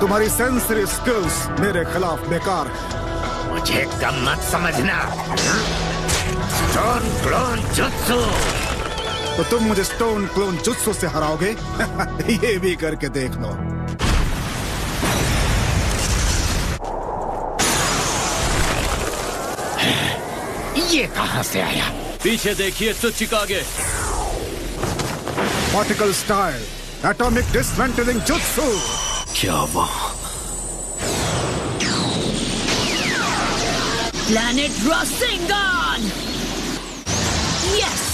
तुम्हारी sensory skills मेरे खिलाफ बेकार है। मुझे कम मत समझना। Stone clone jutsu. तो तुम मुझे स्टोन क्लोन जुत्सु से हराओगे? ये भी करके देख लो। ये कहां से आया? पीछे देखिए Tsuchikage. Particle style atomic dismantling jutsu. क्या वहाँ? Planet Rasengan. यस।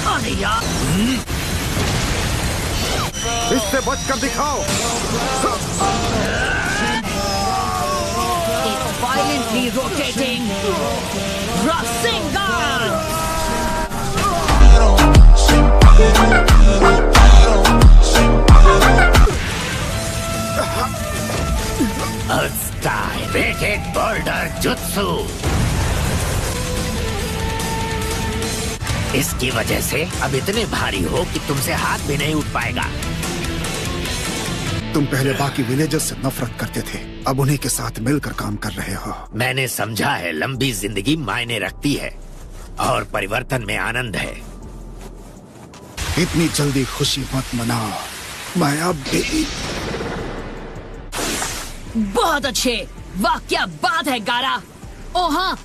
अरे यार, इससे बचकर दिखाओ। एक violently rotating Rasengan. Activated boulder jutsu। इसकी वजह से अब इतने भारी हो कि तुमसे हाथ भी नहीं उठ पाएगा। तुम पहले बाकी विलेजर्स से नफरत करते थे, अब उन्हीं के साथ मिलकर काम कर रहे हो। मैंने समझा है लंबी जिंदगी मायने रखती है और परिवर्तन में आनंद है। इतनी जल्दी खुशी मत मनाओ, मैं अब भी। बहुत अच्छे, वाह क्या बात है गारा। ओ हाँ,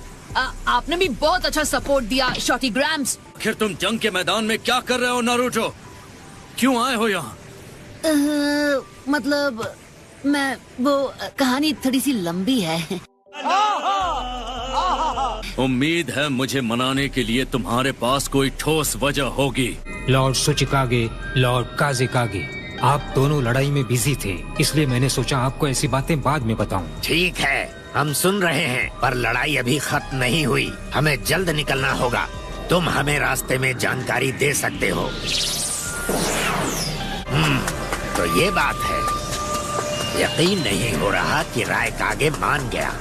आपने भी बहुत अच्छा सपोर्ट दिया शॉटी ग्राम्स। आखिर तुम जंग के मैदान में क्या कर रहे हो नारुतो? क्यों आए हो यहाँ? मतलब मैं वो कहानी थोड़ी सी लंबी है। उम्मीद है मुझे मनाने के लिए तुम्हारे पास कोई ठोस वजह होगी। लॉर्ड सुचिकागे, लॉर्ड काजेकागे, आप दोनों लड़ाई में बिजी थे, इसलिए मैंने सोचा आपको ऐसी बातें बाद में बताऊं। ठीक है, हम सुन रहे हैं, पर लड़ाई अभी खत्म नहीं हुई। हमें जल्द निकलना होगा। तुम हमें रास्ते में जानकारी दे सकते हो। तो ये बात है। यकीन नहीं हो रहा कि रायकागे मान गया।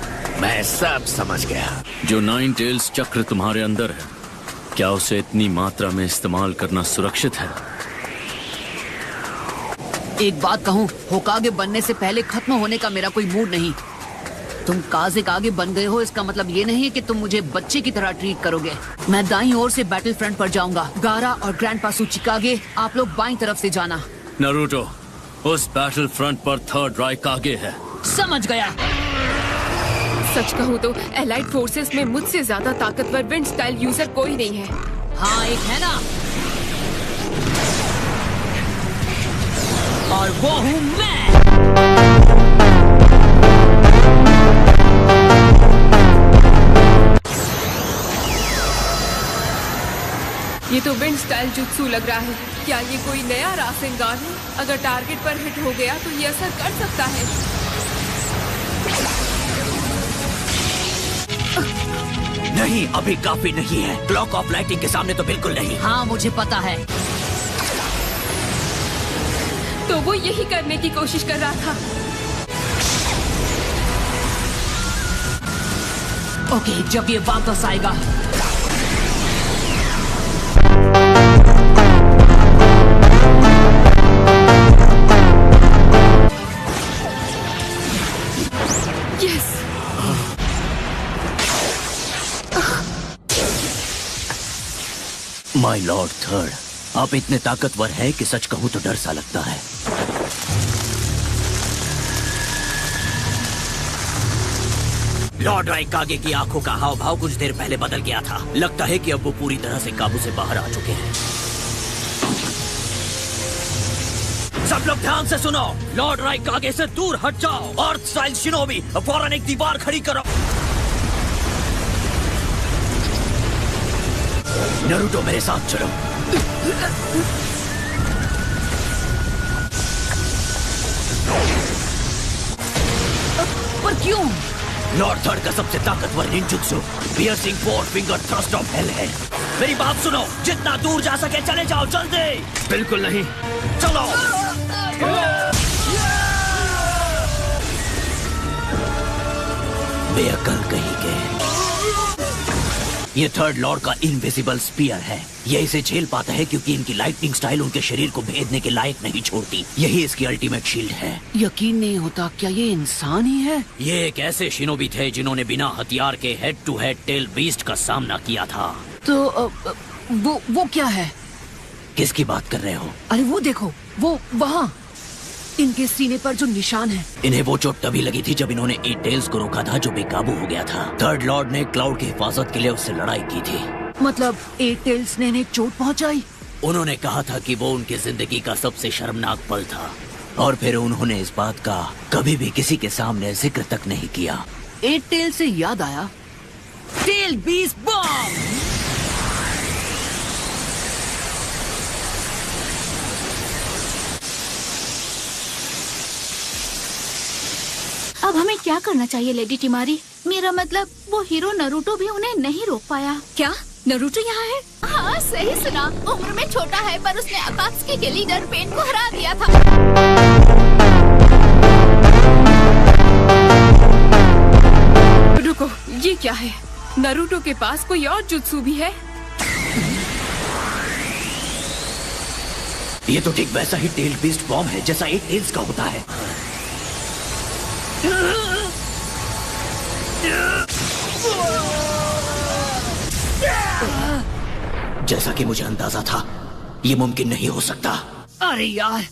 मैं सब समझ गया। जो नाइन टेल्स चक्र तुम्हारे अंदर है, क्या उसे इतनी मात्रा में इस्तेमाल करना सुरक्षित है? एक बात कहूँ, होकागे बनने से पहले खत्म होने का मेरा कोई मूड नहीं। तुम काजेकागे बन गए हो, इसका मतलब ये नहीं है कि तुम मुझे बच्चे की तरह ट्रीट करोगे। मैं दाईं ओर से बैटल फ्रंट पर जाऊंगा। गारा और ग्रैंडपा सुचिकागे, आप लोग बाईं तरफ से जाना। नारुतो, उस बैटल फ्रंट पर थर्ड रायकागे है। समझ गया। सच कहूँ तो एलाइड फोर्सेस में मुझसे ज्यादा ताकतवर विंड स्टाइल यूजर कोई नहीं है। हाँ, एक है ना, और वो हूँ मैं। ये तो विंड स्टाइल जुत्सु लग रहा है। क्या ये कोई नया रासेंगान है? अगर टारगेट पर हिट हो गया तो ये असर कर सकता है। नहीं, अभी काफी नहीं है। क्लॉक ऑफ लाइटिंग के सामने तो बिल्कुल नहीं। हाँ, मुझे पता है। तो वो यही करने की कोशिश कर रहा था। ओके, जब ये वापस आएगा। यस। माय लॉर्ड थर्ड, आप इतने ताकतवर हैं कि सच कहूं तो डर सा लगता है। लॉर्ड रायकागे की आंखों का हाव भाव कुछ देर पहले बदल गया था। लगता है कि अब वो पूरी तरह से काबू से बाहर आ चुके हैं। सब लोग ध्यान से सुनो। लॉर्ड रायकागे से दूर हट जाओ। अर्थ स्टाइल शिनोबी, फौरन एक दीवार खड़ी करो। नारुतो, मेरे साथ चलो। पर क्यों? लॉर्ड थर्ड का सबसे ताकतवर ninjutsu piercing four finger thrust of hell है। मेरी बात सुनो, जितना दूर जा सके चले जाओ, जल्दी। बिल्कुल नहीं, चलो। बेअक्ल कहीं के। ये थर्ड लॉर्ड का इनविजिबल स्पीयर है। ये इसे झेल पाता है क्योंकि इनकी लाइटनिंग स्टाइल उनके शरीर को भेदने के लायक नहीं छोड़ती। यही इसकी अल्टीमेट शील्ड है। यकीन नहीं होता, क्या ये इंसान ही है? ये एक ऐसे शिनोबी थे जिन्होंने बिना हथियार के head to head tail beast का सामना किया था। तो वो क्या है? किसकी बात कर रहे हो? अरे वो देखो, वो वहाँ इनके सीने पर जो निशान है। इन्हें वो चोट तभी लगी थी जब इन्होंने एट टेल्स को रोका था जो बेकाबू हो गया था। थर्ड लॉर्ड ने क्लाउड की हिफाजत के लिए उससे लड़ाई की थी। मतलब एट टेल्स ने इन्हें चोट पहुंचाई? उन्होंने कहा था कि वो उनकी जिंदगी का सबसे शर्मनाक पल था, और फिर उन्होंने इस बात का कभी भी किसी के सामने जिक्र तक नहीं किया। एट टेल से याद आया, टेल बीस्ट बॉम्ब! अब हमें क्या करना चाहिए लेडी टिमारी? मेरा मतलब वो हीरो नरूटो भी उन्हें नहीं रोक पाया। क्या नरूटो यहाँ है? हाँ सही सुना। उम्र में छोटा है पर उसने अकात्सुकी के लीडर पेन को हरा दिया था। रुको, ये क्या है? नरूटो के पास कोई और जुत्सु भी है? ये तो ठीक वैसा ही टेल बीस्ट बॉम्ब है जैसा एट टेल्स का होता है। जैसा कि मुझे अंदाजा था, ये मुमकिन नहीं हो सकता। अरे यार,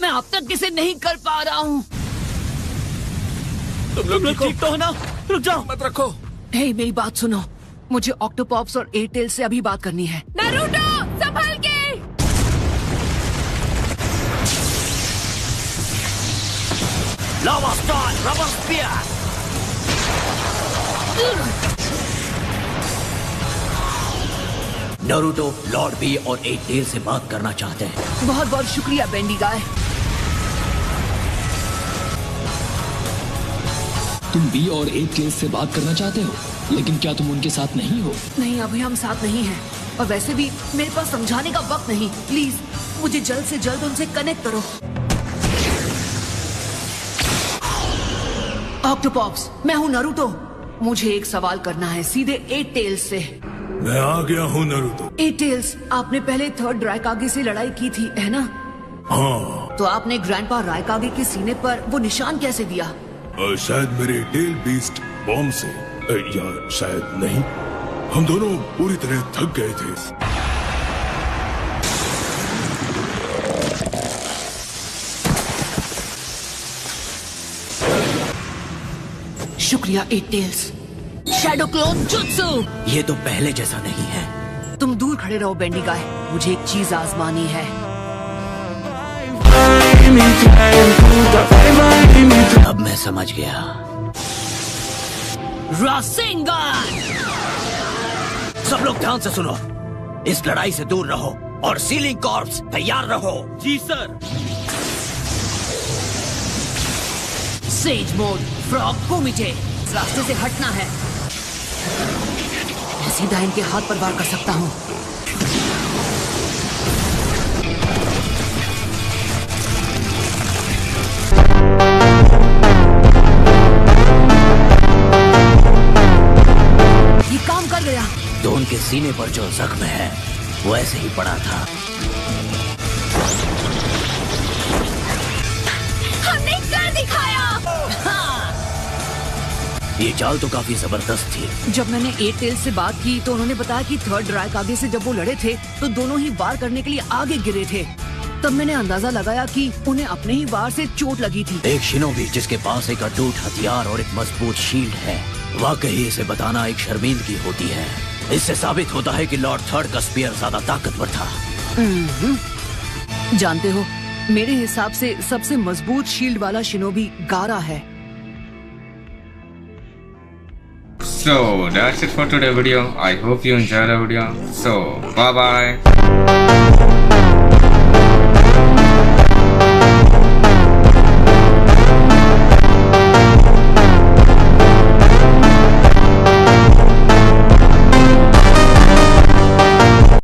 मैं अब तक इसे नहीं कर पा रहा हूँ। तुम लोग ठीक तो हो ना? रुक जाओ, मत रखो। हे, मेरी बात सुनो, मुझे ऑक्टोपॉप्स और एट टेल से अभी बात करनी है। नरूटो संभल के! Lava star rubber spear! Naruto, lord Bee और एट टेल से बात करना चाहते हैं। बहुत बहुत शुक्रिया बेंडी गाय। तुम बी और एट टेल्स से बात करना चाहते हो, लेकिन क्या तुम उनके साथ नहीं हो? नहीं, अभी हम साथ नहीं हैं, और वैसे भी मेरे पास समझाने का वक्त नहीं। प्लीज मुझे जल्द से जल्द उनसे कनेक्ट करो। ऑक्टोपॉप्स, मैं हूँ नारुतो। मुझे एक सवाल करना है सीधे एट टेल्स से। मैं आ गया हूँ नारुतो। एट टेल्स, आपने पहले थर्ड रायकागे से लड़ाई की थी, है ना? हाँ। तो आपने ग्रैंडपा रायकागे के सीने पर वो निशान कैसे दिया? शायद मेरे टेल बीस्ट बॉम्ब से, या शायद नहीं। हम दोनों पूरी तरह थक गए थे। शुक्रिया एट टेल्स। शैडो क्लोन जुत्सु! ये तो पहले जैसा नहीं है। तुम दूर खड़े रहो बेंडी गाय, मुझे एक चीज आजमानी है। अब मैं समझ गया। रासेंगन! सब लोग ध्यान से सुनो, इस लड़ाई से दूर रहो और सीलिंग कॉर्प्स तैयार रहो। जी सर। सेज मोड, फ्रॉग कोमिटे, इस रास्ते से हटना है। मैं सीधा इनके हाथ पर वार कर सकता हूँ। ये काम कर गया। तो उनके सीने पर जो जख्म है वो ऐसे ही पड़ा था। हमने कर दिखाया। ये चाल तो काफी जबरदस्त थी। जब मैंने एट टेल से बात की तो उन्होंने बताया कि थर्ड रायकागे से जब वो लड़े थे तो दोनों ही वार करने के लिए आगे गिरे थे। तब मैंने अंदाजा लगाया कि उन्हें अपने ही वार से चोट लगी थी। एक शिनोबी जिसके पास एक अटूट हथियार और एक मजबूत शील्ड है, वाकई इसे बताना एक शर्मिंदगी होती है। इससे साबित होता है कि लॉर्ड थर्ड का स्पीयर ज्यादा ताकतवर था। जानते हो, मेरे हिसाब से सबसे मजबूत शील्ड वाला शिनोबी गारा है। So that's it for today's video. I hope you enjoyed the video. So bye bye.